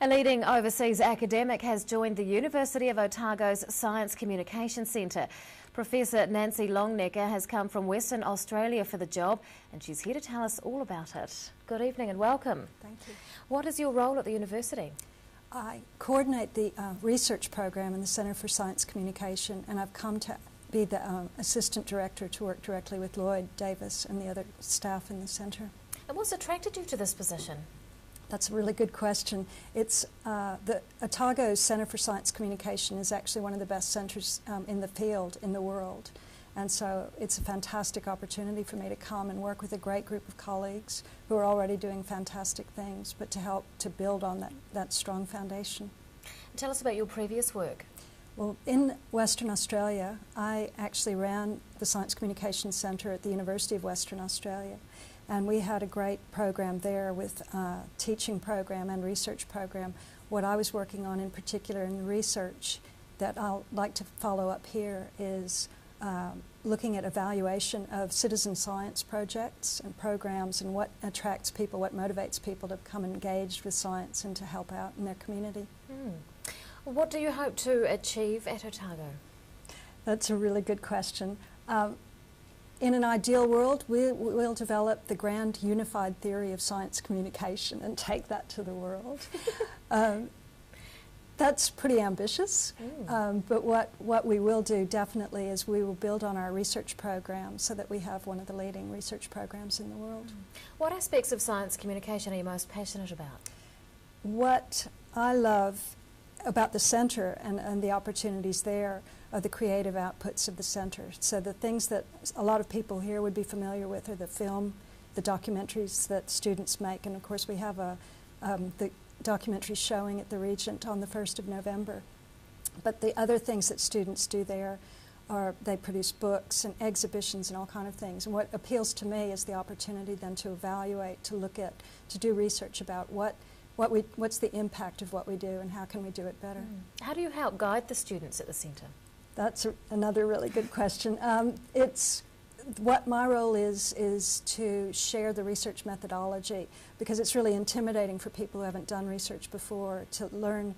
A leading overseas academic has joined the University of Otago's Science Communication Centre. Professor Nancy Longnecker has come from Western Australia for the job, and she's here to tell us all about it. Good evening and welcome. Thank you. What is your role at the university? I coordinate the research program in the Centre for Science Communication, and I've come to be the assistant director to work directly with Lloyd Davis and the other staff in the centre. And what's attracted you to this position? That's a really good question. It's the Otago Centre for Science Communication is actually one of the best centres in the field in the world, and so it's a fantastic opportunity for me to come and work with a great group of colleagues who are already doing fantastic things, but to help to build on that strong foundation. Tell us about your previous work. Well, in Western Australia, I actually ran the Science Communication Centre at the University of Western Australia, and we had a great program there with a teaching program and research program. What I was working on in particular in the research that I'll like to follow up here is looking at evaluation of citizen science projects and programs and what attracts people, what motivates people to become engaged with science and to help out in their community. What do you hope to achieve at Otago? That's a really good question. In an ideal world, we'll develop the grand unified theory of science communication and take that to the world. That's pretty ambitious, but what we will do definitely is we will build on our research program so that we have one of the leading research programs in the world. What aspects of science communication are you most passionate about? What I love about the centre and the opportunities there are the creative outputs of the centre. So the things that a lot of people here would be familiar with are the film, the documentaries that students make, and of course we have the documentary showing at the Regent on the 1st of November. But the other things that students do there are they produce books and exhibitions and all kind of things. And what appeals to me is the opportunity then to evaluate, to look at, to do research about what's the impact of what we do and how can we do it better. How do you help guide the students at the centre? That's another really good question. What my role is to share the research methodology, because it's really intimidating for people who haven't done research before to learn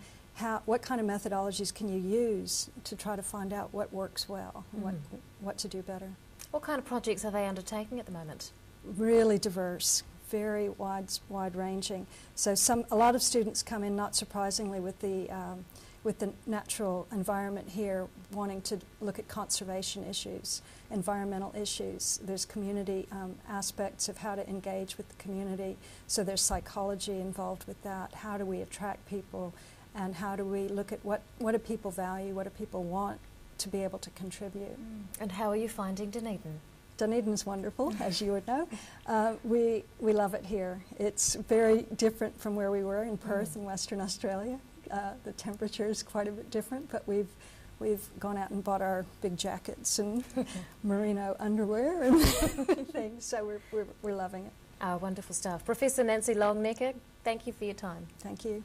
what kind of methodologies can you use to try to find out what works well and what to do better. What kind of projects are they undertaking at the moment? Really diverse, very wide-ranging. So a lot of students come in, not surprisingly, with the natural environment here, wanting to look at conservation issues, environmental issues. There's community aspects of how to engage with the community. So there's psychology involved with that. How do we attract people, and how do we look at what do people value, what do people want to be able to contribute. And how are you finding Dunedin? Dunedin's wonderful, as you would know. We love it here. It's very different from where we were in Perth in Western Australia. The temperature is quite a bit different, but we've gone out and bought our big jackets and merino underwear and things, so we're loving it. Wonderful stuff. Professor Nancy Longnecker, thank you for your time. Thank you.